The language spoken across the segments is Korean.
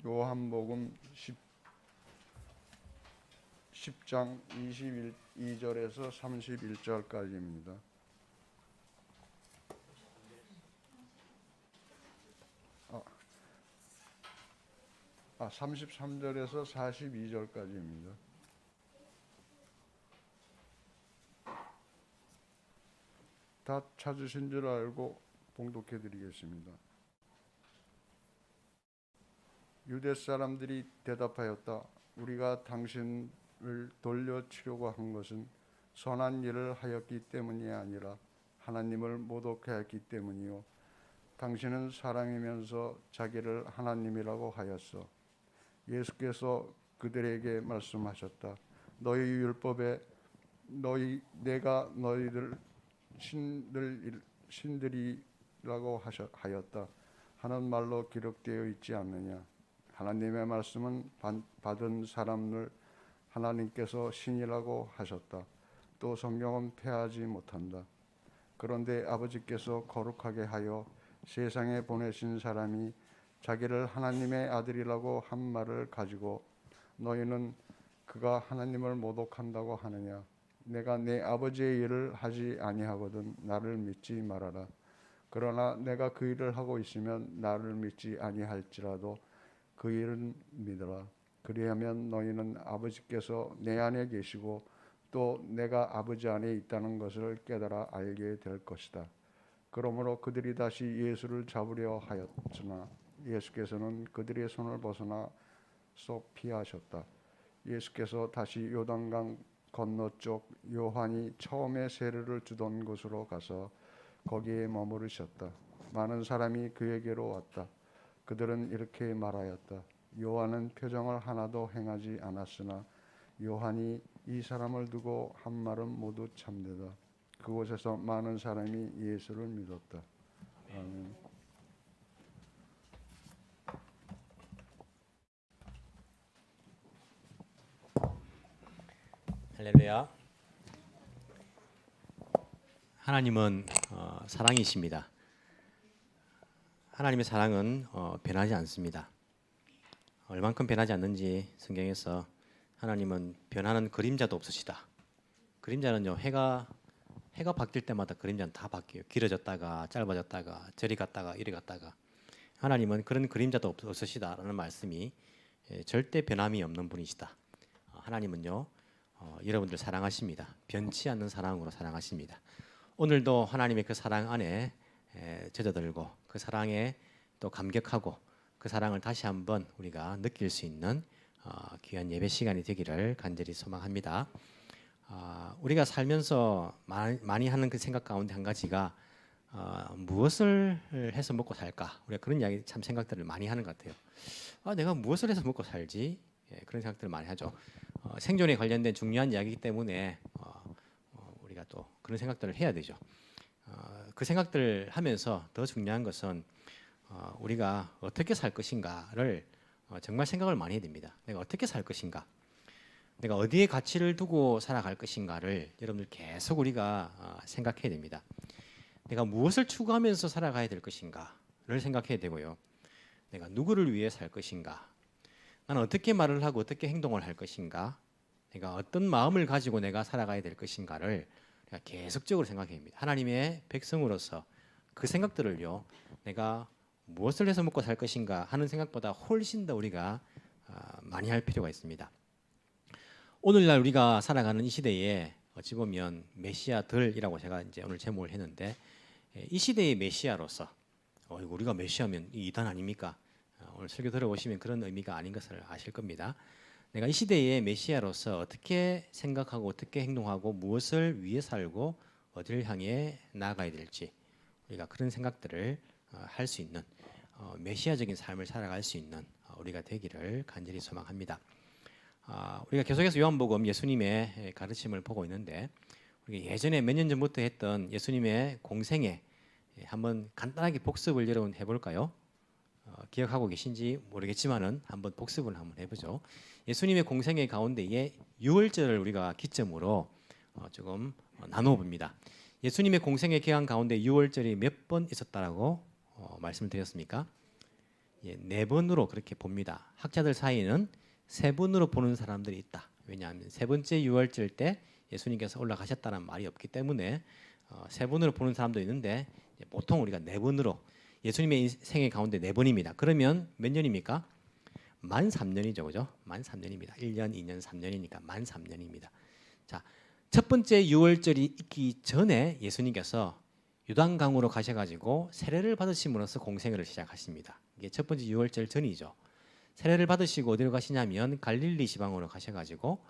요한복음 10장 22절에서 31절까지입니다. 33절에서 42절까지입니다. 다 찾으신 줄 알고 봉독해 드리겠습니다. 유대 사람들이 대답하였다. 우리가 당신을 돌려치려고 한 것은 선한 일을 하였기 때문이 아니라 하나님을 모독하였기 때문이요. 당신은 사람이면서 자기를 하나님이라고 하였어. 예수께서 그들에게 말씀하셨다. 너희 율법에 내가 너희들 신들이라고 하였다 하는 말로 기록되어 있지 않느냐. 하나님의 말씀은 받은 사람을 하나님께서 신이라고 하셨다. 또 성경은 폐하지 못한다. 그런데 아버지께서 거룩하게 하여 세상에 보내신 사람이 자기를 하나님의 아들이라고 한 말을 가지고 너희는 그가 하나님을 모독한다고 하느냐. 내가 내 아버지의 일을 하지 아니하거든 나를 믿지 말아라. 그러나 내가 그 일을 하고 있으면 나를 믿지 아니할지라도 그 일은 믿어라. 그리하면 너희는 아버지께서 내 안에 계시고 또 내가 아버지 안에 있다는 것을 깨달아 알게 될 것이다. 그러므로 그들이 다시 예수를 잡으려 하였으나 예수께서는 그들의 손을 벗어나 쏙 피하셨다. 예수께서 다시 요단강 건너쪽 요한이 처음에 세례를 주던 곳으로 가서 거기에 머무르셨다. 많은 사람이 그에게로 왔다. 그들은 이렇게 말하였다. 요한은 표정을 하나도 행하지 않았으나 요한이 이 사람을 두고 한 말은 모두 참되다. 그곳에서 많은 사람이 예수를 믿었다. 아멘. 할렐루야. 하나님은 사랑이십니다. 하나님의 사랑은 변하지 않습니다. 얼만큼 변하지 않는지 성경에서 하나님은 변하는 그림자도 없으시다. 그림자는요, 해가 바뀔 때마다 그림자는 다 바뀌어요. 길어졌다가 짧아졌다가 저리 갔다가 이리 갔다가. 하나님은 그런 그림자도 없으시다라는 말씀이 절대 변함이 없는 분이시다. 하나님은요, 여러분들 사랑하십니다. 변치 않는 사랑으로 사랑하십니다. 오늘도 하나님의 그 사랑 안에 젖어들고 그 사랑에 또 감격하고 그 사랑을 다시 한번 우리가 느낄 수 있는 귀한 예배 시간이 되기를 간절히 소망합니다. 우리가 살면서 많이 하는 그 생각 가운데 한 가지가 무엇을 해서 먹고 살까? 우리가 그런 이야기 참 생각들을 많이 하는 것 같아요. 내가 무엇을 해서 먹고 살지? 그런 생각들을 많이 하죠. 생존에 관련된 중요한 이야기이기 때문에 우리가 또 그런 생각들을 해야 되죠. 그 생각들을 하면서 더 중요한 것은 우리가 어떻게 살 것인가를 정말 생각을 많이 해야 됩니다. 내가 어떻게 살 것인가, 내가 어디에 가치를 두고 살아갈 것인가를 여러분들 계속 우리가 생각해야 됩니다. 내가 무엇을 추구하면서 살아가야 될 것인가를 생각해야 되고요. 내가 누구를 위해 살 것인가, 나는 어떻게 말을 하고 어떻게 행동을 할 것인가, 내가 어떤 마음을 가지고 내가 살아가야 될 것인가를 내가 계속적으로 생각해야 합니다. 하나님의 백성으로서 그 생각들을요, 내가 무엇을 해서 먹고 살 것인가 하는 생각보다 훨씬 더 우리가 많이 할 필요가 있습니다. 오늘날 우리가 살아가는 이 시대에 어찌 보면 메시아들이라고 제가 이제 오늘 제목을 했는데, 이 시대의 메시아로서 우리가 메시아면 이 이단 아닙니까? 오늘 설교 들어보시면 그런 의미가 아닌 것을 아실 겁니다. 내가 이 시대의 메시아로서 어떻게 생각하고 어떻게 행동하고 무엇을 위해 살고 어디를 향해 나아가야 될지 우리가 그런 생각들을 할 수 있는 메시아적인 삶을 살아갈 수 있는 우리가 되기를 간절히 소망합니다. 우리가 계속해서 요한복음 예수님의 가르침을 보고 있는데, 우리가 예전에 몇 년 전부터 했던 예수님의 공생애 한번 간단하게 복습을 여러분 해볼까요? 기억하고 계신지 모르겠지만은 한번 복습을 한번 해보죠. 예수님의 공생애 가운데에 유월절을 우리가 기점으로 조금 나누어 봅니다. 예수님의 공생애 기간 가운데 유월절이 몇 번 있었다라고 말씀을 드렸습니까? 네 번으로 그렇게 봅니다. 학자들 사이는 세 번으로 보는 사람들이 있다. 왜냐하면 세 번째 유월절 때 예수님께서 올라가셨다는 말이 없기 때문에 세 번으로 보는 사람도 있는데 보통 우리가 네 번으로 예수님의 생애 가운데 네 번입니다. 그러면 몇 년입니까? 만 3년이죠, 그죠? 만 3년입니다. 1년, 2년, 3년이니까 만 3년입니다. 자, 첫 번째 유월절이 있기 전에 예수님께서 요단강으로 가셔가지고 세례를 받으심으로써 공생애를 시작하십니다. 이게 첫 번째 유월절 전이죠. 세례를 받으시고 어디로 가시냐면 갈릴리 지방으로 가셔가지고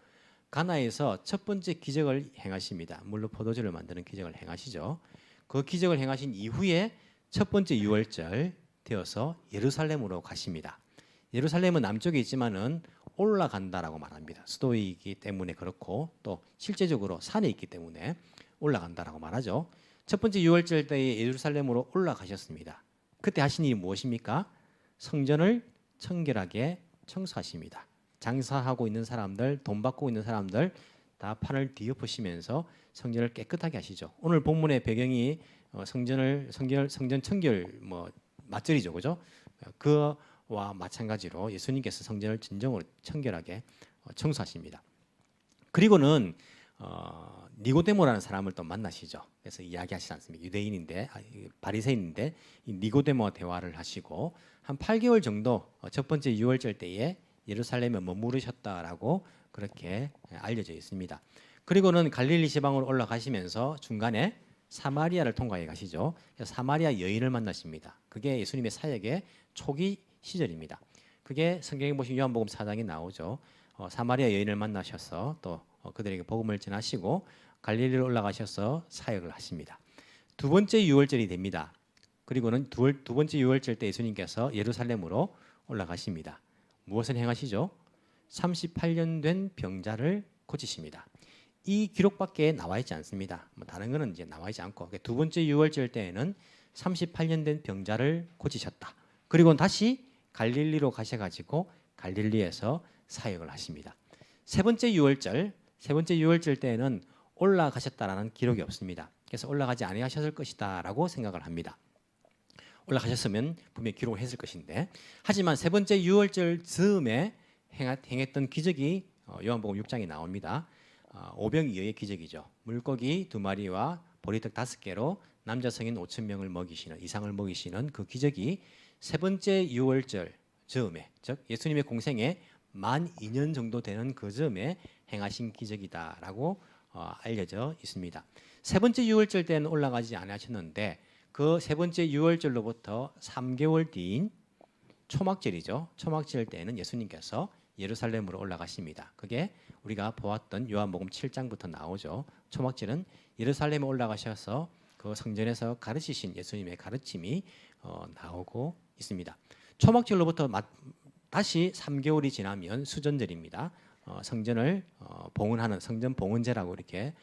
가나에서 첫 번째 기적을 행하십니다. 물로 포도주를 만드는 기적을 행하시죠. 그 기적을 행하신 이후에 첫 번째 유월절 되어서 예루살렘으로 가십니다. 예루살렘은 남쪽에 있지만은 올라간다라고 말합니다. 수도이기 때문에 그렇고 또 실제적으로 산에 있기 때문에 올라간다라고 말하죠. 첫 번째 유월절 때에 예루살렘으로 올라가셨습니다. 그때 하신 일이 무엇입니까? 성전을 청결하게 청소하십니다. 장사하고 있는 사람들, 돈 받고 있는 사람들 다 판을 뒤엎으시면서 성전을 깨끗하게 하시죠. 오늘 본문의 배경이 성전 청결 맞절이죠, 그죠? 그와 마찬가지로 예수님께서 성전을 진정으로 청결하게 청소하십니다. 그리고는 니고데모라는 사람을 또 만나시죠. 그래서 이야기하시지 않습니까? 유대인인데 바리새인인데 이 니고데모와 대화를 하시고 한 8개월 정도 첫 번째 유월절 때에 예루살렘에 머무르셨다라고 그렇게 알려져 있습니다. 그리고는 갈릴리 지방으로 올라가시면서 중간에 사마리아를 통과해 가시죠. 사마리아 여인을 만나십니다. 그게 예수님의 사역의 초기 시절입니다. 그게 성경에 보시면 요한복음 4장에 나오죠. 사마리아 여인을 만나셔서 또 그들에게 복음을 전하시고 갈릴리로 올라가셔서 사역을 하십니다. 두 번째 유월절이 됩니다. 그리고는 두 번째 유월절 때 예수님께서 예루살렘으로 올라가십니다. 무엇을 행하시죠? 38년 된 병자를 고치십니다. 이 기록밖에 나와 있지 않습니다. 다른 거는 이제 나와 있지 않고 두 번째 유월절 때에는 38년 된 병자를 고치셨다. 그리고 다시 갈릴리로 가셔가지고 갈릴리에서 사역을 하십니다. 세 번째 유월절 때에는 올라가셨다라는 기록이 없습니다. 그래서 올라가지 아니하셨을 것이다라고 생각을 합니다. 올라가셨으면 분명히 기록을 했을 것인데 하지만 세 번째 유월절 즈음에 행했던 기적이 요한복음 6장에 나옵니다. 오병이어의 기적이죠. 물고기 2마리와 보리떡 5개로 남자 성인 5,000명을 먹이시는 이상을 먹이시는 그 기적이 세 번째 유월절 즈음에 즉 예수님의 공생에 만 2년 정도 되는 그 즈음에 행하신 기적이다라고 알려져 있습니다. 세 번째 유월절 때는 올라가지 않으셨는데 그 세 번째 유월절로부터 3개월 뒤인 초막절이죠. 초막절 때는 예수님께서 예루살렘으로 올라가십니다. 그게 우리가 보았던 요한복음 7장부터 나오죠. 초막절은 예루살렘에 올라가셔서 그 성전에서 가르치신 예수님의 가르침이 나오고 있습니다. 초막절로부터 다시 3개월이 지나면 수전절입니다. 성전을 봉헌하는 성전 봉헌제라고 이렇게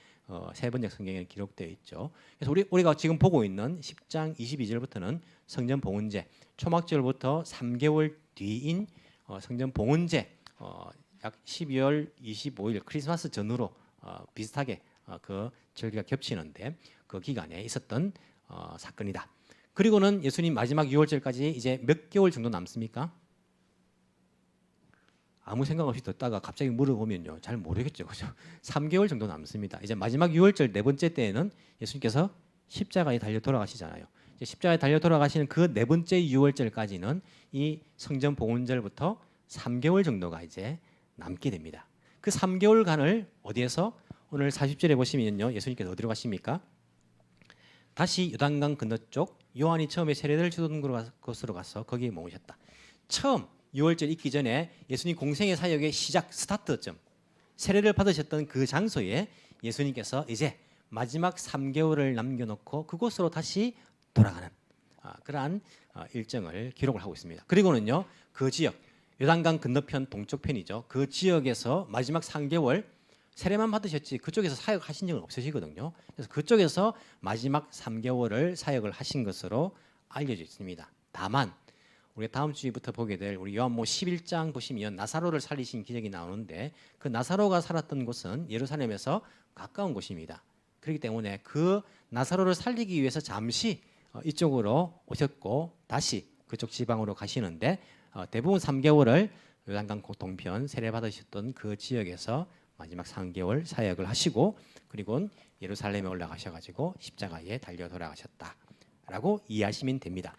세번역 성경에 기록되어 있죠. 그래서 우리가 지금 보고 있는 10장 22절부터는 성전 봉헌제, 초막절부터 3개월 뒤인 성전 봉헌제, 약 12월 25일 크리스마스 전후로 비슷하게 그 절기가 겹치는데 그 기간에 있었던 사건이다. 그리고는 예수님 마지막 유월절까지 이제 몇 개월 정도 남습니까? 아무 생각 없이 듣다가 갑자기 물어보면요 잘 모르겠죠, 그죠? 3개월 정도 남습니다. 이제 마지막 유월절 네 번째 때에는 예수님께서 십자가에 달려 돌아가시잖아요. 이제 십자가에 달려 돌아가시는 그 네 번째 유월절까지는 이 성전 봉헌절부터 3개월 정도가 이제 남게 됩니다. 그 3개월간을 어디에서 오늘 40절에 보시면요 예수님께서 어디로 가십니까? 다시 요단강 건너쪽 요한이 처음에 세례를 주던 곳으로 가서 거기에 머무셨다. 처음 유월절 있기 전에 예수님 공생의 사역의 시작 스타트점 세례를 받으셨던 그 장소에 예수님께서 이제 마지막 3개월을 남겨놓고 그곳으로 다시 돌아가는 그러한 일정을 기록을 하고 있습니다. 그리고는요 그 지역 요단강 건너편 동쪽편이죠. 그 지역에서 마지막 3개월 세례만 받으셨지 그쪽에서 사역하신 적은 없으시거든요. 그래서 그쪽에서 마지막 3개월을 사역을 하신 것으로 알려져 있습니다. 다만 우리가 다음 주부터 보게 될 우리 요한복음 11장 보시면 나사로를 살리신 기적이 나오는데 그 나사로가 살았던 곳은 예루살렘에서 가까운 곳입니다. 그렇기 때문에 그 나사로를 살리기 위해서 잠시 이쪽으로 오셨고 다시 그쪽 지방으로 가시는데 대부분 3개월을 요단강 동편 세례 받으셨던 그 지역에서 마지막 3개월 사역을 하시고 그리고 예루살렘에 올라가셔가지고 십자가에 달려 돌아가셨다라고 이해하시면 됩니다.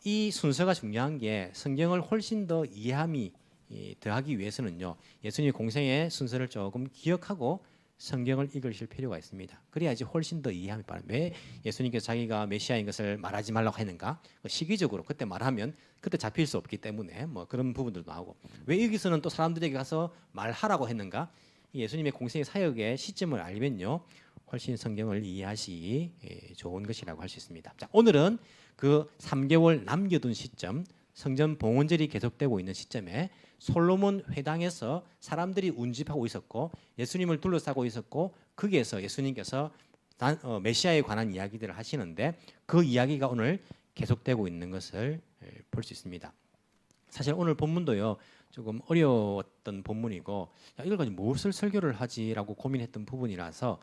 이 순서가 중요한 게 성경을 훨씬 더 이해함이 더하기 위해서는요. 예수님의 공생의 순서를 조금 기억하고 성경을 읽으실 필요가 있습니다. 그래야지 훨씬 더 이해함이 빠릅니다. 왜 예수님께서 자기가 메시아인 것을 말하지 말라고 했는가? 시기적으로 그때 말하면 그때 잡힐 수 없기 때문에 뭐 그런 부분들도 나오고 왜 여기서는 또 사람들에게 가서 말하라고 했는가? 예수님의 공생의 사역의 시점을 알면요. 훨씬 성경을 이해하시기 좋은 것이라고 할 수 있습니다. 자, 오늘은 그 3개월 남겨둔 시점, 성전 봉헌절이 계속되고 있는 시점에 솔로몬 회당에서 사람들이 운집하고 있었고 예수님을 둘러싸고 있었고 거기에서 예수님께서 메시아에 관한 이야기들을 하시는데 그 이야기가 오늘 계속되고 있는 것을 볼 수 있습니다. 사실 오늘 본문도요 조금 어려웠던 본문이고 이걸 가지고 무엇을 설교를 하지라고 고민했던 부분이라서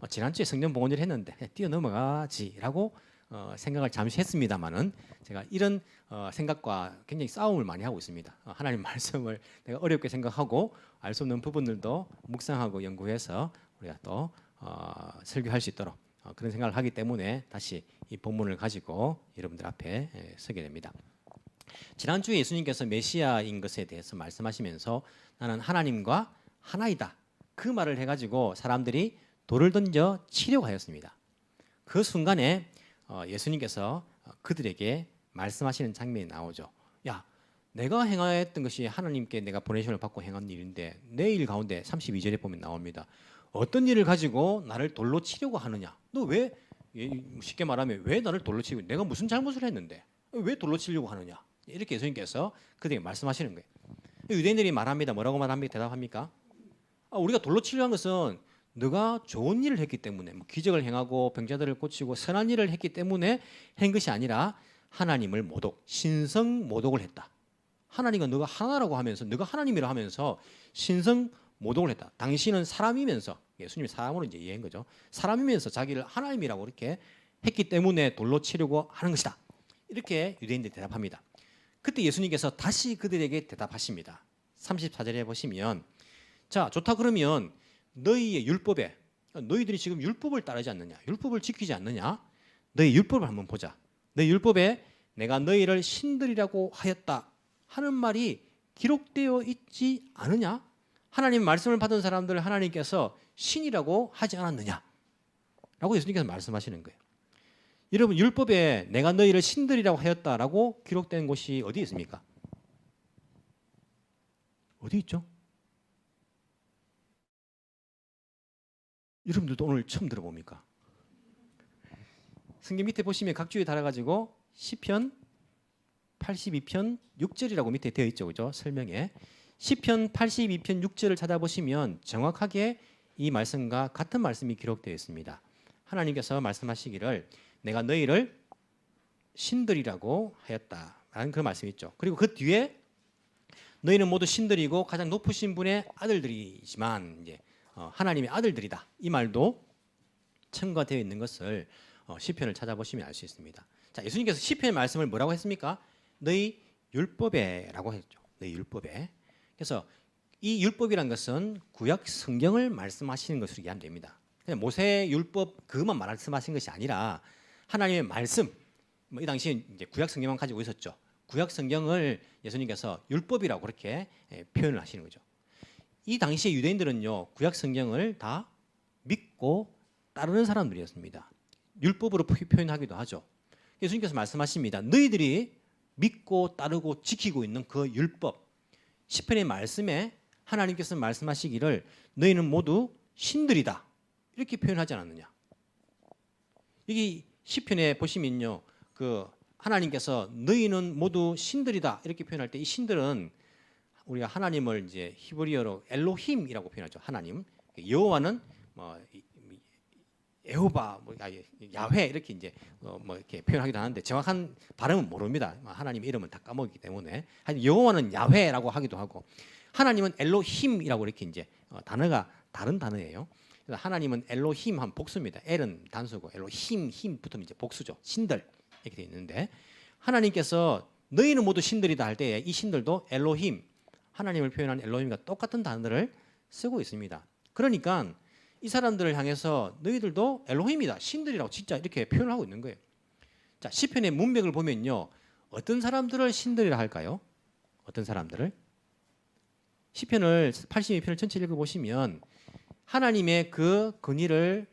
지난주에 성전 봉헌절 했는데 뛰어넘어가지라고 생각을 잠시 했습니다만은 제가 이런 생각과 굉장히 싸움을 많이 하고 있습니다. 하나님 말씀을 내가 어렵게 생각하고 알 수 없는 부분들도 묵상하고 연구해서 우리가 또 설교할 수 있도록 그런 생각을 하기 때문에 다시 이 본문을 가지고 여러분들 앞에 서게 됩니다. 지난주에 예수님께서 메시아인 것에 대해서 말씀하시면서 나는 하나님과 하나이다 그 말을 해가지고 사람들이 돌을 던져 치려고 하였습니다. 그 순간에 예수님께서 그들에게 말씀하시는 장면이 나오죠. 야, 내가 행하였던 것이 하나님께 내가 보내심을 받고 행한 일인데 내 일 가운데 32절에 보면 나옵니다. 어떤 일을 가지고 나를 돌로 치려고 하느냐? 너 왜 쉽게 말하면 왜 나를 돌로 치고 내가 무슨 잘못을 했는데 왜 돌로 치려고 하느냐? 이렇게 예수님께서 그들에게 말씀하시는 거예요. 유대인들이 말합니다. 뭐라고 말합니까? 대답합니까? 우리가 돌로 치려고 한 것은 너가 좋은 일을 했기 때문에 기적을 행하고 병자들을 고치고 선한 일을 했기 때문에 한 것이 아니라 하나님을 모독, 신성 모독을 했다. 하나님은 너가 하나라고 하면서 너가 하나님이라 하면서 신성 모독을 했다. 당신은 사람이면서 예수님이 사람으로 이제 이해한 거죠. 사람이면서 자기를 하나님이라고 이렇게 했기 때문에 돌로 치려고 하는 것이다. 이렇게 유대인들이 대답합니다. 그때 예수님께서 다시 그들에게 대답하십니다. 34절에 보시면 자, 좋다 그러면 너희의 율법에 너희들이 지금 율법을 따르지 않느냐? 율법을 지키지 않느냐? 너희 율법을 한번 보자. 너희 율법에 내가 너희를 신들이라고 하였다 하는 말이 기록되어 있지 않으냐? 하나님 말씀을 받은 사람들 하나님께서 신이라고 하지 않았느냐? 라고 예수님께서 말씀하시는 거예요. 여러분 율법에 내가 너희를 신들이라고 하였다라고 기록된 곳이 어디 있습니까? 어디 있죠? 여러분들도 오늘 처음 들어봅니까? 성경 밑에 보시면 각 주에 달아가지고 시편 82편 6절이라고 밑에 되어 있죠, 그죠? 설명에 시편 82편 6절을 찾아보시면 정확하게 이 말씀과 같은 말씀이 기록되어 있습니다. 하나님께서 말씀하시기를 내가 너희를 신들이라고 하였다라는 그런 말씀이 있죠. 그리고 그 뒤에 너희는 모두 신들이고 가장 높으신 분의 아들들이지만 이제 하나님의 아들들이다. 이 말도 첨가되어 있는 것을 시편을 찾아보시면 알 수 있습니다. 자, 예수님께서 시편의 말씀을 뭐라고 했습니까? 너희 율법에라고 했죠. 너희 율법에. 그래서 이 율법이란 것은 구약 성경을 말씀하시는 것으로 이해하면 됩니다. 그냥 모세 율법 그것만 말씀하신 것이 아니라 하나님의 말씀. 이 당시에 이제 구약 성경만 가지고 있었죠. 구약 성경을 예수님께서 율법이라고 그렇게 표현을 하시는 거죠. 이 당시에 유대인들은요 구약 성경을 다 믿고 따르는 사람들이었습니다. 율법으로 표현하기도 하죠. 예수님께서 말씀하십니다. 너희들이 믿고 따르고 지키고 있는 그 율법, 시편의 말씀에 하나님께서 말씀하시기를 너희는 모두 신들이다 이렇게 표현하지 않았느냐? 여기 시편에 보시면요, 그 하나님께서 너희는 모두 신들이다 이렇게 표현할 때 이 신들은 우리가 하나님을 이제 히브리어로 엘로힘이라고 표현하죠. 하나님. 여호와는 뭐 에호바, 뭐 야훼 이렇게 이제 뭐 이렇게 표현하기도 하는데 정확한 발음은 모릅니다. 하나님의 이름은 다 까먹기 때문에. 하여튼 여호와는 야훼라고 하기도 하고 하나님은 엘로힘이라고 이렇게 이제 단어가 다른 단어예요. 그래서 하나님은 엘로힘 한 복수입니다. 엘은 단수고 엘로힘 힘 붙으면 이제 복수죠. 신들 이렇게 되어 있는데 하나님께서 너희는 모두 신들이다 할 때에 이 신들도 엘로힘, 하나님을 표현한 엘로힘과 똑같은 단어를 쓰고 있습니다. 그러니까 이 사람들을 향해서 너희들도 엘로힘이다, 신들이라고 진짜 이렇게 표현을 하고 있는 거예요. 자, 시편의 문맥을 보면요, 어떤 사람들을 신들이라 할까요? 어떤 사람들을? 시편을 82편을 전체 읽어보시면 하나님의 그 권위를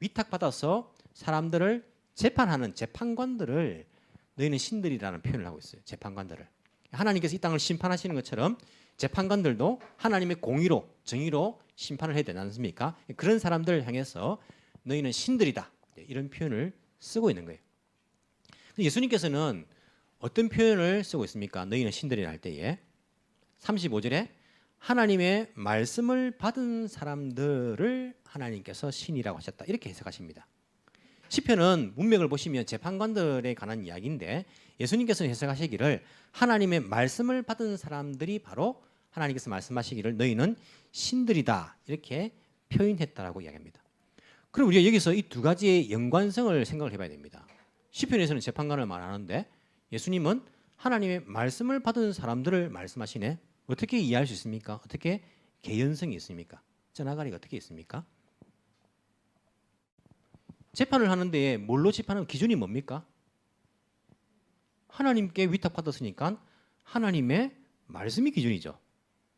위탁받아서 사람들을 재판하는 재판관들을 너희는 신들이라는 표현을 하고 있어요. 재판관들을. 하나님께서 이 땅을 심판하시는 것처럼 재판관들도 하나님의 공의로 정의로 심판을 해야 되지 않습니까? 그런 사람들을 향해서 너희는 신들이다, 이런 표현을 쓰고 있는 거예요. 예수님께서는 어떤 표현을 쓰고 있습니까? 너희는 신들이라 할 때에 35절에 하나님의 말씀을 받은 사람들을 하나님께서 신이라고 하셨다, 이렇게 해석하십니다. 시편은 문맥을 보시면 재판관들에 관한 이야기인데 예수님께서는 해석하시기를 하나님의 말씀을 받은 사람들이 바로 하나님께서 말씀하시기를 너희는 신들이다, 이렇게 표현했다라고 이야기합니다. 그럼 우리가 여기서 이 두 가지의 연관성을 생각을 해봐야 됩니다. 시편에서는 재판관을 말하는데 예수님은 하나님의 말씀을 받은 사람들을 말씀하시네. 어떻게 이해할 수 있습니까? 어떻게 개연성이 있습니까? 쩌나가리가 어떻게 있습니까? 재판을 하는데 뭘로 재판하는 기준이 뭡니까? 하나님께 위탁받았으니까 하나님의 말씀이 기준이죠.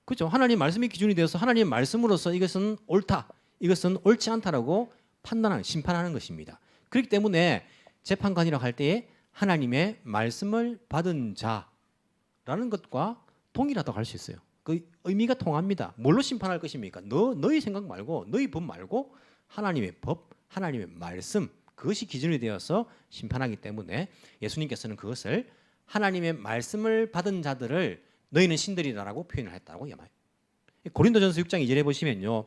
그렇죠? 하나님 말씀이 기준이 되어서 하나님의 말씀으로서 이것은 옳다, 이것은 옳지 않다라고 판단하는, 심판하는 것입니다. 그렇기 때문에 재판관이라고 할 때에 하나님의 말씀을 받은 자라는 것과 동일하다고 할 수 있어요. 그 의미가 통합니다. 뭘로 심판할 것입니까? 너희 생각 말고, 너희 법 말고 하나님의 법, 하나님의 말씀, 그것이 기준이 되어서 심판하기 때문에 예수님께서는 그것을 하나님의 말씀을 받은 자들을 너희는 신들이라고 표현을 했다고 말해요. 고린도전서 6장 2절에 보시면요,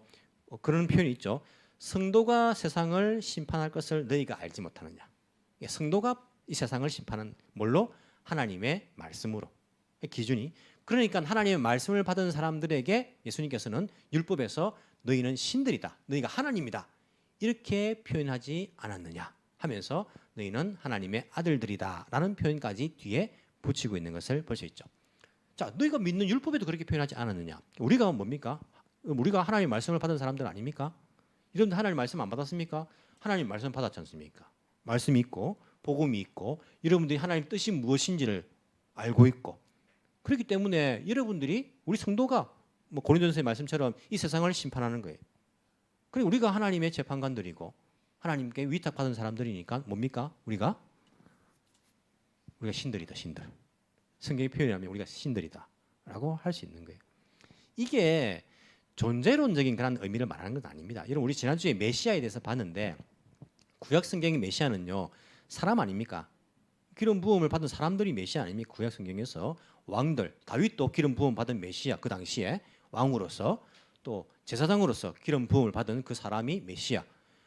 그런 표현이 있죠. 성도가 세상을 심판할 것을 너희가 알지 못하느냐. 성도가 이 세상을 심판은 뭘로? 하나님의 말씀으로. 기준이. 그러니까 하나님의 말씀을 받은 사람들에게 예수님께서는 율법에서 너희는 신들이다, 너희가 하나님이다, 이렇게 표현하지 않았느냐 하면서 너희는 하나님의 아들들이다 라는 표현까지 뒤에 붙이고 있는 것을 볼 수 있죠. 자, 너희가 믿는 율법에도 그렇게 표현하지 않았느냐. 우리가 뭡니까? 우리가 하나님의 말씀을 받은 사람들 아닙니까? 여러분들 하나님 말씀 안 받았습니까? 하나님 말씀 받았지 않습니까? 말씀이 있고 복음이 있고 여러분들이 하나님 뜻이 무엇인지를 알고 있고, 그렇기 때문에 여러분들이, 우리 성도가 고린도전서의 말씀처럼 이 세상을 심판하는 거예요. 그리고 우리가 하나님의 재판관들이고 하나님께 위탁받은 사람들이니까 뭡니까? 우리가 신들이다, 신들. 성경이 표현하면 우리가 신들이다 라고 할 수 있는 거예요. 이게 존재론적인 그런 의미를 말하는 건 아닙니다. 여러분, 우리 지난주에 메시아에 대해서 봤는데 구약 성경의 메시아는요, 사람 아닙니까? 기름 부음을 받은 사람들이 메시아 아닙니까? 구약 성경에서 왕들, 다윗도 기름 부음 받은 메시아, 그 당시에 왕으로서 또 제사장으로서 기름 부음을 받은 그 사람이 메시아,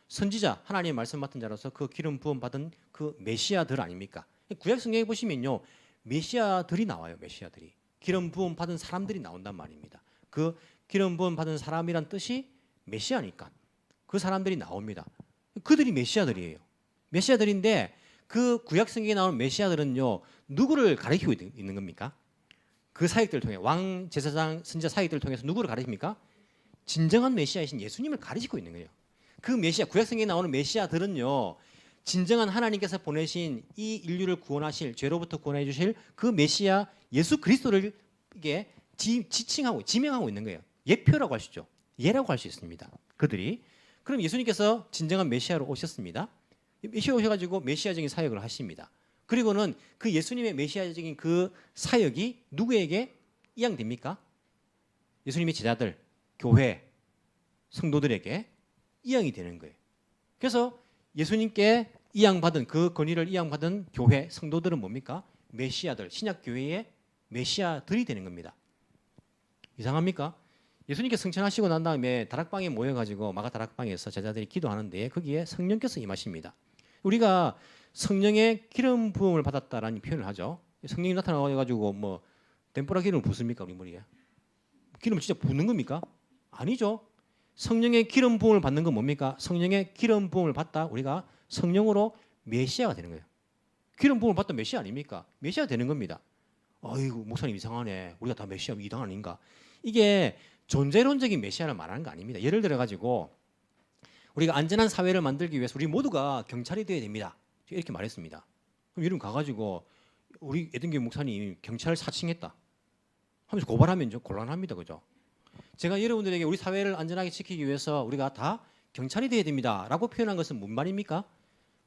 선지자, 하나님의 말씀 맡은 자로서 그 기름 부음 받은 그 메시아들 아닙니까? 구약 성경에 보시면요, 메시아들이 나와요. 메시아들이, 기름 부음 받은 사람들이 나온단 말입니다. 그 기름 부음 받은 사람이란 뜻이 메시아니까 그 사람들이 나옵니다. 그들이 메시아들이에요. 메시아들인데 그 구약 성경에 나오는 메시아들은요, 누구를 가리키고 있는 겁니까? 그 사역들을 통해, 왕, 제사장, 선지자 사역들을 통해서 누구를 가리킵니까? 진정한 메시아이신 예수님을 가리키고 있는 거예요. 그 메시아, 구약 성경에 나오는 메시아들은요, 진정한 하나님께서 보내신 이 인류를 구원하실, 죄로부터 구원해 주실 그 메시아 예수 그리스도를 이게 지칭하고 지명하고 있는 거예요. 예표라고 할 수 있죠. 예라고 할 수 있습니다. 그들이. 그럼 예수님께서 진정한 메시아로 오셨습니다. 메시아 오셔가지고 메시아적인 사역을 하십니다. 그리고는 그 예수님의 메시아적인 그 사역이 누구에게 이양됩니까? 예수님의 제자들, 교회, 성도들에게 이양이 되는 거예요. 그래서 예수님께 이양받은, 그 권위를 이양받은 교회, 성도들은 뭡니까? 메시아들, 신약교회의 메시아들이 되는 겁니다. 이상합니까? 예수님께 승천하시고 난 다음에 다락방에 모여가지고 마가 다락방에서 제자들이 기도하는데 거기에 성령께서 임하십니다. 우리가 성령의 기름 부음을 받았다라는 표현을 하죠. 성령이 나타나가지고 뭐 덴뿌라 기름을 붓습니까? 우리 머리에 기름을 진짜 붓는 겁니까? 아니죠. 성령의 기름 부음을 받는 건 뭡니까? 성령의 기름 부음을 받다 우리가 성령으로 메시아가 되는 거예요. 기름 부음을 받다 메시아 아닙니까? 메시아 되는 겁니다. 어이구 목사님 이상하네. 우리가 다 메시아 이당 아닌가? 이게 존재론적인 메시아를 말하는 거 아닙니다. 예를 들어 가지고 우리가 안전한 사회를 만들기 위해서 우리 모두가 경찰이 돼야 됩니다. 이렇게 말했습니다. 그럼 이름 가가지고 우리 에든교 목사님 경찰을 사칭했다 하면서 고발하면 좀 곤란합니다. 그죠? 제가 여러분들에게 우리 사회를 안전하게 지키기 위해서 우리가 다 경찰이 돼야 됩니다 라고 표현한 것은 뭔 말입니까?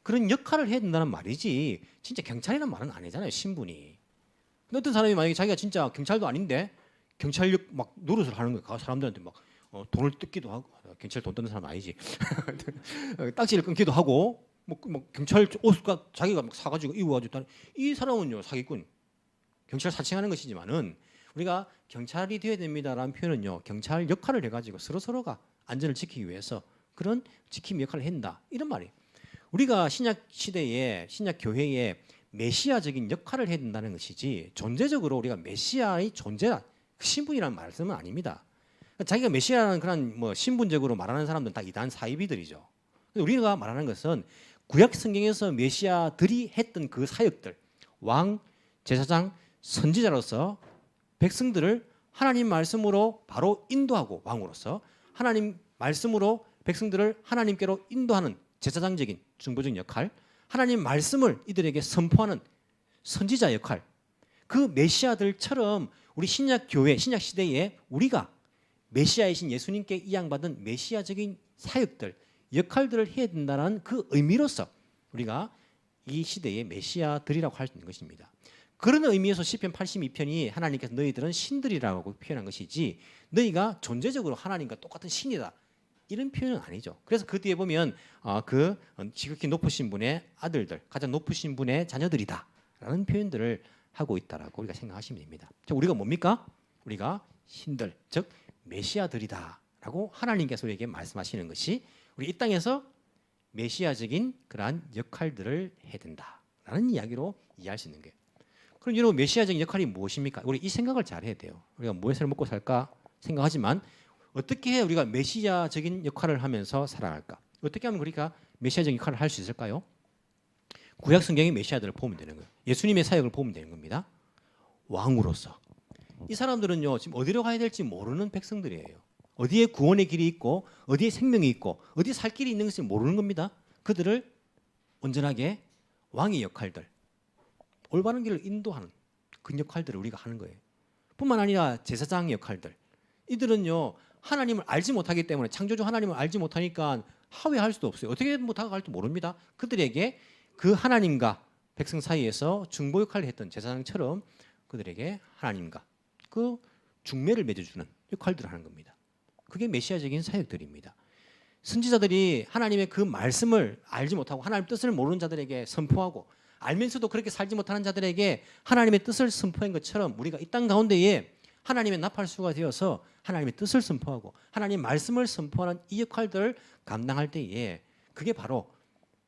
그런 역할을 해야 된다는 말이지 진짜 경찰이라는 말은 아니잖아요. 신분이. 근데 어떤 사람이 만약에 자기가 진짜 경찰도 아닌데 경찰력 막 노릇을 하는 거예요. 사람들한테 막 돈을 뜯기도 하고 경찰 돈 뜯는 사람은 아니지. 딱지를 끊기도 하고 뭐 경찰 옷을 자기가 막 사가지고 입어가지고 이 사람은요 사기꾼. 경찰 사칭하는 것이지만은 우리가 경찰이 되어야 됩니다라는 표현은요 경찰 역할을 해가지고 서로가 안전을 지키기 위해서 그런 지킴 역할을 한다 이런 말이에요. 우리가 신약 시대에 신약 교회에 메시아적인 역할을 해야 된다는 것이지 존재적으로 우리가 메시아의 존재라 신분이라는 말씀은 아닙니다. 자기가 메시아라는 그런 뭐 신분적으로 말하는 사람들은 다 이단 사이비들이죠. 우리가 말하는 것은 구약 성경에서 메시아들이 했던 그 사역들, 왕, 제사장, 선지자로서 백성들을 하나님 말씀으로 바로 인도하고 왕으로서 하나님 말씀으로 백성들을 하나님께로 인도하는 제사장적인 중보적 역할, 하나님 말씀을 이들에게 선포하는 선지자 역할, 그 메시아들처럼 우리 신약 교회, 신약 시대에 우리가 메시아이신 예수님께 이양받은 메시아적인 사역들, 역할들을 해야 된다는 그 의미로서 우리가 이 시대의 메시아들이라고 할 수 있는 것입니다. 그런 의미에서 시편 82편이 하나님께서 너희들은 신들이라고 표현한 것이지 너희가 존재적으로 하나님과 똑같은 신이다 이런 표현은 아니죠. 그래서 그 뒤에 보면 그 지극히 높으신 분의 아들들, 가장 높으신 분의 자녀들이다라는 표현들을 하고 있다라고 우리가 생각하시면 됩니다. 우리가 뭡니까? 우리가 신들, 즉 메시아들이다라고 하나님께서 우리에게 말씀하시는 것이 우리 이 땅에서 메시아적인 그러한 역할들을 해야 된다라는 이야기로 이해할 수 있는 거예요. 그럼 여러분 메시아적인 역할이 무엇입니까? 우리 이 생각을 잘 해야 돼요. 우리가 무엇을 먹고 살까 생각하지만 어떻게 해야 우리가 메시아적인 역할을 하면서 살아갈까? 어떻게 하면 우리가 메시아적인 역할을 할 수 있을까요? 구약 성경의 메시아들을 보면 되는 거예요. 예수님의 사역을 보면 되는 겁니다. 왕으로서. 이 사람들은요 지금 어디로 가야 될지 모르는 백성들이에요. 어디에 구원의 길이 있고 어디에 생명이 있고 어디에 살 길이 있는 것을 모르는 겁니다. 그들을 온전하게 왕의 역할들, 올바른 길을 인도하는 그 역할들을 우리가 하는 거예요. 뿐만 아니라 제사장의 역할들. 이들은요 하나님을 알지 못하기 때문에 창조주 하나님을 알지 못하니까 하회할 수도 없어요. 어떻게 다가갈지 모릅니다. 그들에게 그 하나님과 백성 사이에서 중보 역할을 했던 제사장처럼 그들에게 하나님과 그 중매를 맺어주는 역할들을 하는 겁니다. 그게 메시아적인 사역들입니다. 선지자들이 하나님의 그 말씀을 알지 못하고 하나님 뜻을 모르는 자들에게 선포하고 알면서도 그렇게 살지 못하는 자들에게 하나님의 뜻을 선포한 것처럼 우리가 이 땅 가운데에 하나님의 나팔수가 되어서 하나님의 뜻을 선포하고 하나님의 말씀을 선포하는 이 역할들을 감당할 때에 그게 바로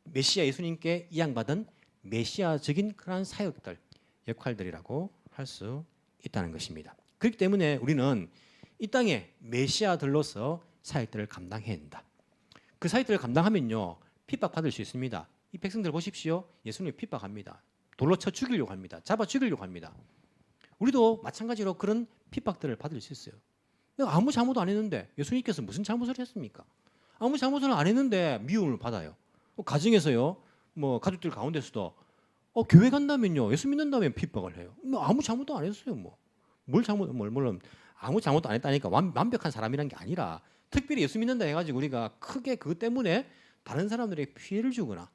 메시아 예수님께 이양받은 메시아적인 그러한 사역들, 역할들이라고 할 수 있다는 것입니다. 그렇기 때문에 우리는 이 땅에 메시아들로서 사역들을 감당해야 한다. 그 사역들을 감당하면요 핍박받을 수 있습니다. 이 백성들 보십시오. 예수님을 핍박합니다. 돌로 쳐 죽이려고 합니다. 잡아 죽이려고 합니다. 우리도 마찬가지로 그런 핍박들을 받을 수 있어요. 내가 아무 잘못도 안 했는데 예수님께서 무슨 잘못을 했습니까? 아무 잘못을 안 했는데 미움을 받아요. 가정에서요, 뭐 가족들 가운데서도 교회 간다면요, 예수 믿는다면 핍박을 해요. 아무 잘못도 안 했어요. 물론 아무 잘못도 안 했다니까 완벽한 사람이란 게 아니라 특별히 예수 믿는다 해가지고 우리가 크게 그것 때문에 다른 사람들에게 피해를 주거나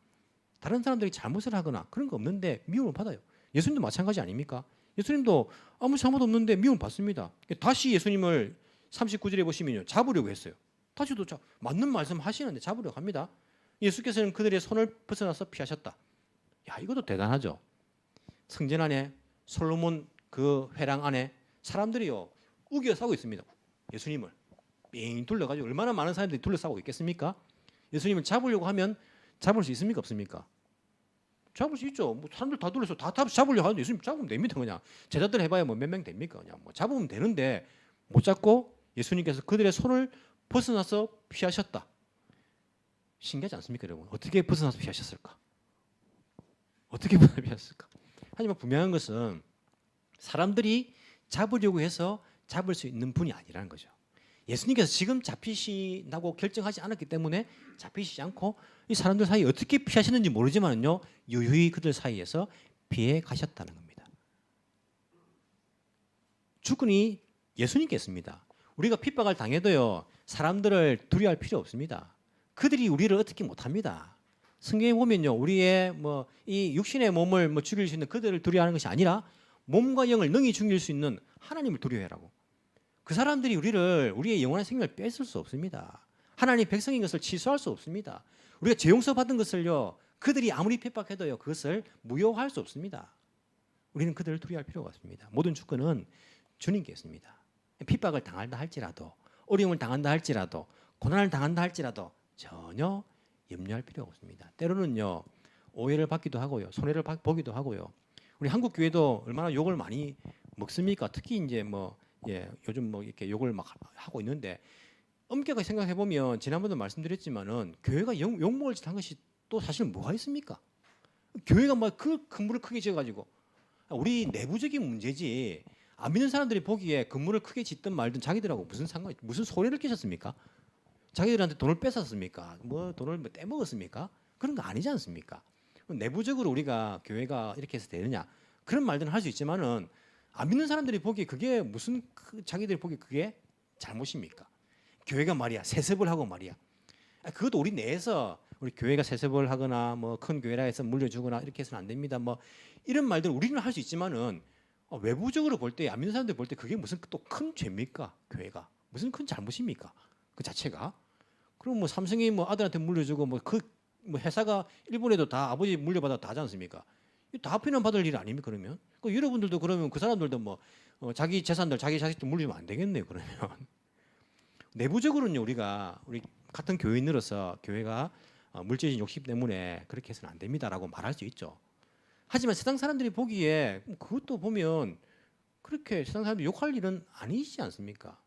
다른 사람들이 잘못을 하거나 그런 거 없는데 미움을 받아요. 예수님도 마찬가지 아닙니까? 예수님도 아무 잘못 없는데 미움 받습니다. 다시 예수님을 39절에 보시면요 잡으려고 했어요. 다시도 맞는 말씀 하시는데 잡으려고 합니다. 예수께서는 그들의 손을 벗어나서 피하셨다. 야, 이것도 대단하죠. 성전 안에 솔로몬 그 회랑 안에 사람들이요 우겨싸고 있습니다. 예수님을 삥 둘러가지고 얼마나 많은 사람들이 둘러싸고 있겠습니까? 예수님을 잡으려고 하면 잡을 수 있습니까? 없습니까? 잡을 수 있죠. 뭐 사람들 다 둘러서 다 잡으려고 하는데 예수님 잡으면 됩니다. 그냥 제자들 해봐야 뭐 몇 명 됩니까? 그냥 뭐 잡으면 되는데 못 잡고 예수님께서 그들의 손을 벗어나서 피하셨다. 신기하지 않습니까, 여러분? 어떻게 벗어나서 피하셨을까? 어떻게 벗어나서 피하셨을까? 하지만 분명한 것은 사람들이 잡으려고 해서 잡을 수 있는 분이 아니라는 거죠. 예수님께서 지금 잡히신다고 결정하지 않았기 때문에 잡히시지 않고 이 사람들 사이에 어떻게 피하시는지 모르지만요, 유유히 그들 사이에서 피해 가셨다는 겁니다. 주권이 예수님께 있습니다. 우리가 핍박을 당해도요, 사람들을 두려워할 필요 없습니다. 그들이 우리를 어떻게 못합니다. 성경에 보면요, 우리의 이 육신의 몸을 죽일 수 있는 그들을 두려워하는 것이 아니라 몸과 영을 능히 죽일 수 있는 하나님을 두려워하라고. 그 사람들이 우리의 영원한 생명을 뺏을 수 없습니다. 하나님 백성인 것을 취소할 수 없습니다. 우리가 죄 용서 받은 것을요, 그들이 아무리 핍박해도요, 그것을 무효화할 수 없습니다. 우리는 그들을 두려워할 필요가 없습니다. 모든 주권은 주님께 있습니다. 핍박을 당한다 할지라도, 어려움을 당한다 할지라도, 고난을 당한다 할지라도 전혀 염려할 필요가 없습니다. 때로는요, 오해를 받기도 하고요, 손해를 보기도 하고요. 우리 한국 교회도 얼마나 욕을 많이 먹습니까? 특히 이제 요즘 이렇게 욕을 막 하고 있는데, 엄격하게 생각해 보면 지난번도 말씀드렸지만은 교회가 욕먹을 짓 한 것이 또 사실 뭐가 있습니까? 교회가 그 건물을 크게 지어가지고, 우리 내부적인 문제지, 안 믿는 사람들이 보기에 건물을 크게 짓든 말든 자기들하고 무슨 소리를 끼쳤습니까? 자기들한테 돈을 뺏었습니까? 돈을 떼먹었습니까? 그런 거 아니지 않습니까? 내부적으로 우리가 교회가 이렇게 해서 되느냐, 그런 말들은 할 수 있지만은 안 믿는 사람들이 보기에 그게 자기들이 보기에 그게 잘못입니까? 교회가 말이야 세습을 하고 말이야, 그것도 우리 내에서 우리 교회가 세습을 하거나 큰 교회라 해서 물려주거나 이렇게 해서는 안 됩니다. 이런 말들 우리는 할 수 있지만은 외부적으로 볼 때, 안 믿는 사람들 볼 때 그게 무슨 또 큰 죄입니까? 교회가 무슨 큰 잘못입니까? 그 자체가. 그럼 삼성이 아들한테 물려주고 회사가 일본에도 다 아버지 물려받아 다 하지 않습니까? 다 비난받을 일 아닙니까? 그러면 여러분들도 그러면 그 사람들도 자기 재산들 자기 자식들 물리면 안 되겠네요. 그러면 내부적으로는 우리 같은 교인으로서 교회가 물질적인 욕심 때문에 그렇게 해서는 안 됩니다라고 말할 수 있죠. 하지만 세상 사람들이 보기에 그것도 보면 그렇게 세상 사람들이 욕할 일은 아니지 않습니까?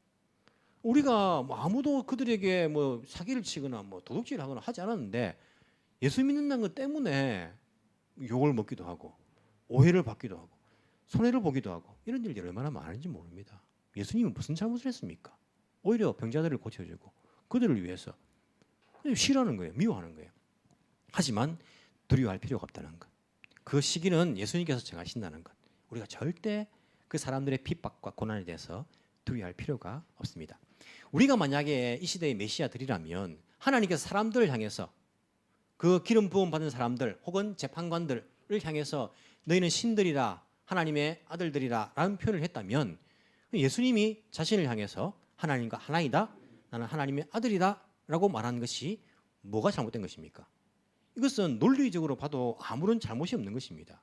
우리가 아무도 그들에게 사기를 치거나 도둑질을 하거나 하지 않았는데, 예수 믿는다는 것 때문에 욕을 먹기도 하고 오해를 받기도 하고 손해를 보기도 하고 이런 일이 얼마나 많은지 모릅니다. 예수님은 무슨 잘못을 했습니까? 오히려 병자들을 고쳐주고 그들을 위해서 싫어하는 거예요. 미워하는 거예요. 하지만 두려워할 필요가 없다는 것. 그 시기는 예수님께서 정하신다는 것. 우리가 절대 그 사람들의 핍박과 고난에 대해서 두려워할 필요가 없습니다. 우리가 만약에 이 시대의 메시아들이라면 하나님께서 사람들을 향해서, 그 기름 부음 받은 사람들 혹은 재판관들을 향해서 너희는 신들이라 하나님의 아들들이라 라는 표현을 했다면, 예수님이 자신을 향해서 하나님과 하나이다, 나는 하나님의 아들이다 라고 말하는 것이 뭐가 잘못된 것입니까? 이것은 논리적으로 봐도 아무런 잘못이 없는 것입니다.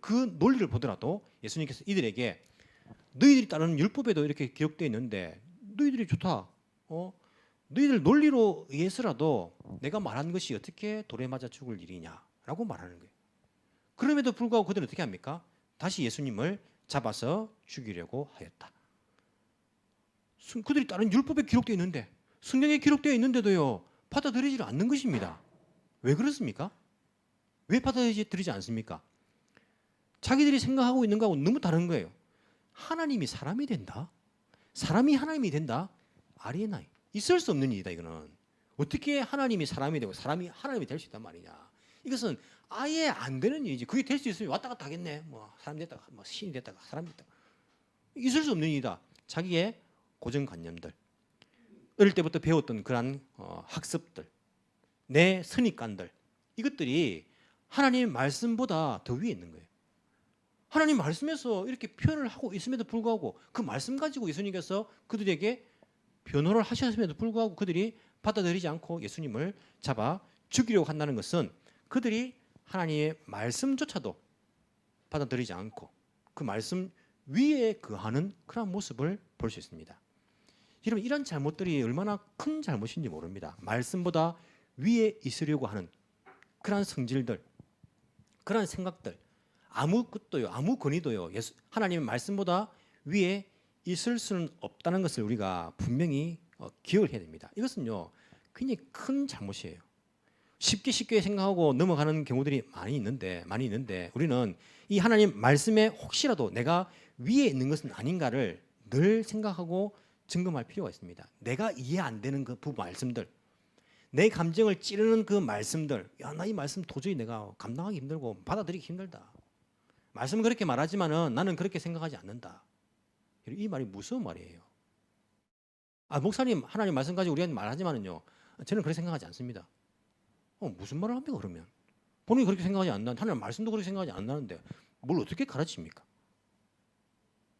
그 논리를 보더라도 예수님께서 이들에게 너희들이 따르는 율법에도 이렇게 기록되어 있는데 너희들이 좋다, 너희들 논리로 의해서라도 내가 말한 것이 어떻게 돌에 맞아 죽을 일이냐라고 말하는 거예요. 그럼에도 불구하고 그들은 어떻게 합니까? 다시 예수님을 잡아서 죽이려고 하였다. 그들이 다른 율법에 기록되어 있는데, 성경에 기록되어 있는데도요 받아들이지 않는 것입니다. 왜 그렇습니까? 왜 받아들이지 않습니까? 자기들이 생각하고 있는 거하고 너무 다른 거예요. 하나님이 사람이 된다? 사람이 하나님이 된다? 아리에나이. 있을 수 없는 일이다. 이거는 어떻게 하나님이 사람이 되고 사람이 하나님이 될 수 있단 말이냐. 이것은 아예 안 되는 일이지. 그게 될 수 있으면 왔다 갔다 하겠네. 사람 됐다가 신이 됐다가 사람 됐다가. 있을 수 없는 일이다. 자기의 고정관념들, 어릴 때부터 배웠던 그러한 학습들, 내 선입관들, 이것들이 하나님의 말씀보다 더 위에 있는 거예요. 하나님 말씀에서 이렇게 표현을 하고 있음에도 불구하고 그 말씀 가지고 예수님께서 그들에게 변호를 하셨음에도 불구하고 그들이 받아들이지 않고 예수님을 잡아 죽이려고 한다는 것은 그들이 하나님의 말씀조차도 받아들이지 않고 그 말씀 위에 거하는 그런 모습을 볼 수 있습니다. 여러분, 이런 잘못들이 얼마나 큰 잘못인지 모릅니다. 말씀보다 위에 있으려고 하는 그런 성질들, 그런 생각들, 아무 권위도요 하나님의 말씀보다 위에 있을 수는 없다는 것을 우리가 분명히 기억을 해야 됩니다. 이것은요 굉장히 큰 잘못이에요. 쉽게 생각하고 넘어가는 경우들이 많이 있는데 우리는 이 하나님 말씀에 혹시라도 내가 위에 있는 것은 아닌가를 늘 생각하고 점검할 필요가 있습니다. 내가 이해 안 되는 그 말씀들, 내 감정을 찌르는 그 말씀들, 야, 나 이 말씀 도저히 내가 감당하기 힘들고 받아들이기 힘들다. 말씀은 그렇게 말하지만은 나는 그렇게 생각하지 않는다. 이 말이 무서운 말이에요. 목사님 하나님 말씀 가지고 우리한테 말하지만은요, 저는 그렇게 생각하지 않습니다. 무슨 말을 합니까 그러면? 본인이 그렇게 생각하지 않는, 하나님 말씀도 그렇게 생각하지 않는데 뭘 어떻게 가르칩니까?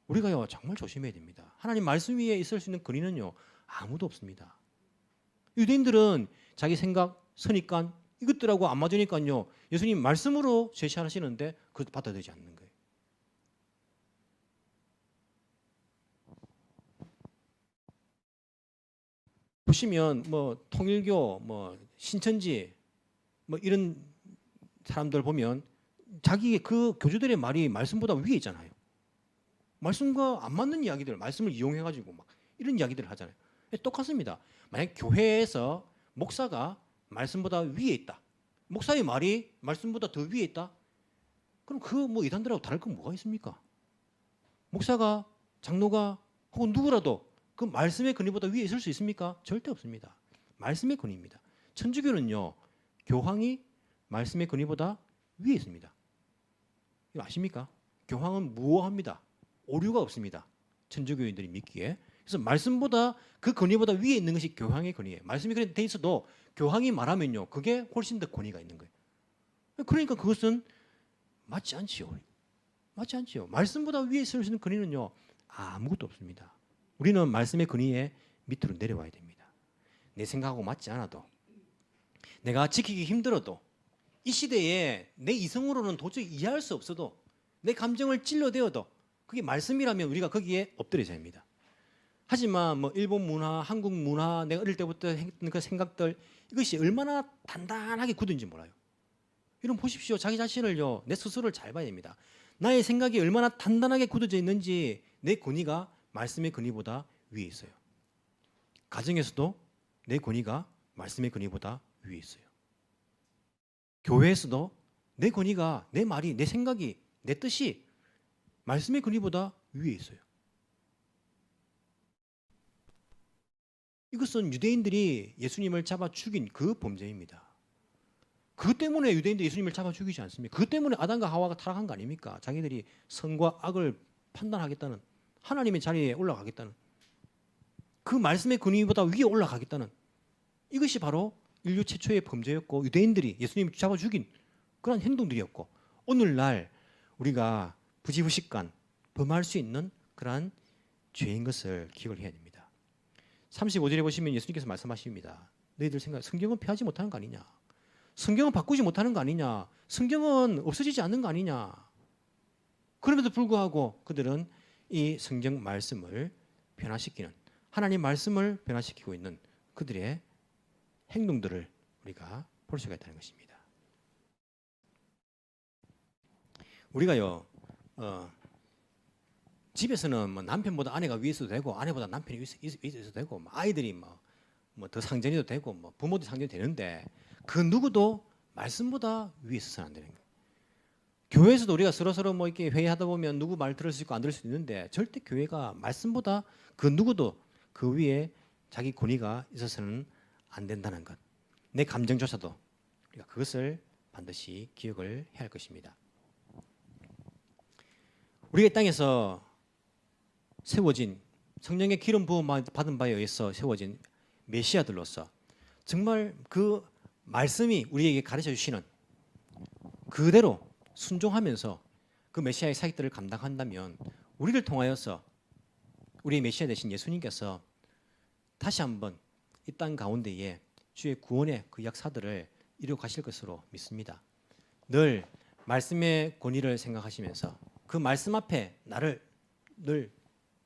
우리가요 정말 조심해야 됩니다. 하나님 말씀 위에 있을 수 있는 근인은요 아무도 없습니다. 유대인들은 자기 생각, 선입관 이것들하고 안 맞으니까요 예수님 말씀으로 제시하시는데 그것 받아들이지 않는 거예요. 보시면 뭐 통일교, 뭐 신천지, 뭐 이런 사람들 보면 자기 그 교주들의 말이 말씀보다 위에 있잖아요. 말씀과 안 맞는 이야기들, 말씀을 이용해가지고 막 이런 이야기들을 하잖아요. 똑같습니다. 만약 교회에서 목사가 말씀보다 위에 있다, 목사의 말이 말씀보다 더 위에 있다, 그럼 그 뭐 이단들하고 다를 건 뭐가 있습니까? 목사가, 장로가 혹은 누구라도 그 말씀의 근위보다 위에 있을 수 있습니까? 절대 없습니다. 말씀의 근위입니다. 천주교는요 교황이 말씀의 근위보다 위에 있습니다. 이거 아십니까? 교황은 무오합니다. 오류가 없습니다. 천주교인들이 믿기에. 그래서 말씀보다 그 권위보다 위에 있는 것이 교황의 권위예요. 말씀이 그렇게 돼 있어도 교황이 말하면요 그게 훨씬 더 권위가 있는 거예요. 그러니까 그것은 맞지 않지요. 맞지 않지요. 말씀보다 위에 있을 수 있는 권위는요 아무것도 없습니다. 우리는 말씀의 권위에 밑으로 내려와야 됩니다. 내 생각하고 맞지 않아도, 내가 지키기 힘들어도, 이 시대에 내 이성으로는 도저히 이해할 수 없어도, 내 감정을 찔러대어도 그게 말씀이라면 우리가 거기에 엎드려져야 합니다. 하지만 뭐 일본 문화, 한국 문화, 내가 어릴 때부터 했던 그 생각들, 이것이 얼마나 단단하게 굳은지 몰라요. 여러분 보십시오. 자기 자신을요, 내 스스로를 잘 봐야 됩니다. 나의 생각이 얼마나 단단하게 굳어져 있는지 내 권위가 말씀의 권위보다 위에 있어요. 가정에서도 내 권위가 말씀의 권위보다 위에 있어요. 교회에서도 내 권위가, 내 말이, 내 생각이, 내 뜻이 말씀의 권위보다 위에 있어요. 이것은 유대인들이 예수님을 잡아 죽인 그 범죄입니다. 그 때문에 유대인들이 예수님을 잡아 죽이지 않습니까? 그 때문에 아담과 하와가 타락한 거 아닙니까? 자기들이 선과 악을 판단하겠다는, 하나님의 자리에 올라가겠다는, 그 말씀의 권위보다 위에 올라가겠다는, 이것이 바로 인류 최초의 범죄였고 유대인들이 예수님을 잡아 죽인 그런 행동들이었고, 오늘날 우리가 부지부식간 범할 수 있는 그러한 죄인 것을 기억을 해야 됩니다. 35절에 보시면 예수님께서 말씀하십니다. 너희들 생각, 성경은 폐하지 못하는 거 아니냐? 성경은 바꾸지 못하는 거 아니냐? 성경은 없어지지 않는 거 아니냐? 그럼에도 불구하고 그들은 이 성경 말씀을 변화시키는, 하나님 말씀을 변화시키고 있는 그들의 행동들을 우리가 볼 수가 있다는 것입니다. 우리가요 집에서는 뭐 남편보다 아내가 위에 있어도 되고 아내보다 남편이 위에 있어도 되고, 뭐 아이들이 뭐 더 상전이 되고 뭐 부모도 상전이 되는데 그 누구도 말씀보다 위에 있어서는 안 되는 거예요. 교회에서도 우리가 서로 뭐 이렇게 회의하다 보면 누구 말 들을 수 있고 안 들을 수 있는데, 절대 교회가 말씀보다 그 누구도 그 위에 자기 권위가 있어서는 안 된다는 것. 내 감정조차도 우리가 그것을 반드시 기억을 해야 할 것입니다. 우리가 이 땅에서 세워진, 성령의 기름 부음 받은 바에 의해서 세워진 메시아들로서 정말 그 말씀이 우리에게 가르쳐 주시는 그대로 순종하면서 그 메시아의 사역들을 감당한다면, 우리를 통하여서 우리의 메시아 되신 예수님께서 다시 한번 이 땅 가운데에 주의 구원의 그 역사들을 이루어 가실 것으로 믿습니다. 늘 말씀의 권위를 생각하시면서 그 말씀 앞에 나를 늘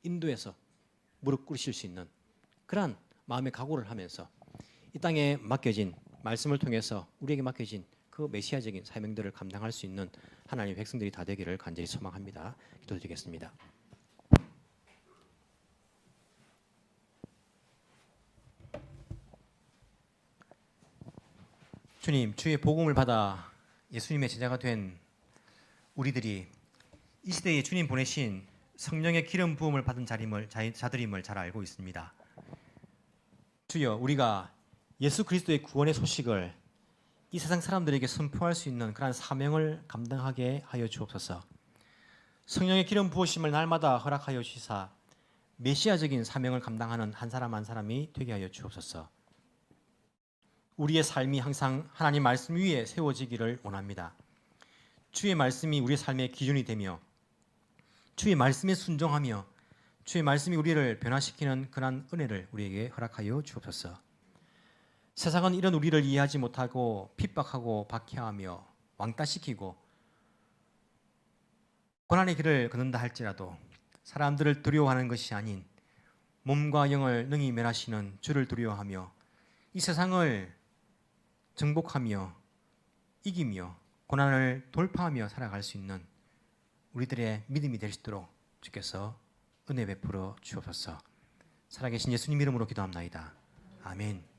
인도해서 무릎 꿇으실 수 있는 그러한 마음의 각오를 하면서 이 땅에 맡겨진 말씀을 통해서 우리에게 맡겨진 그 메시아적인 사명들을 감당할 수 있는 하나님의 백성들이 다 되기를 간절히 소망합니다. 기도드리겠습니다. 주님, 주의 복음을 받아 예수님의 제자가 된 우리들이 이 시대에 주님 보내신 성령의 기름 부음을 받은 자들임을 잘 알고 있습니다. 주여, 우리가 예수 그리스도의 구원의 소식을 이 세상 사람들에게 선포할 수 있는 그러한 사명을 감당하게 하여 주옵소서. 성령의 기름 부으심을 날마다 허락하여 주시사 메시아적인 사명을 감당하는 한 사람 한 사람이 되게 하여 주옵소서. 우리의 삶이 항상 하나님 말씀 위에 세워지기를 원합니다. 주의 말씀이 우리의 삶의 기준이 되며 주의 말씀에 순종하며 주의 말씀이 우리를 변화시키는 그러한 은혜를 우리에게 허락하여 주옵소서. 세상은 이런 우리를 이해하지 못하고 핍박하고 박해하며 왕따시키고 고난의 길을 걷는다 할지라도 사람들을 두려워하는 것이 아닌 몸과 영을 능히 멸하시는 주를 두려워하며 이 세상을 정복하며 이기며 고난을 돌파하며 살아갈 수 있는 우리들의 믿음이 될 수 있도록 주께서 은혜 베풀어 주옵소서. 살아계신 예수님 이름으로 기도합나이다. 아멘.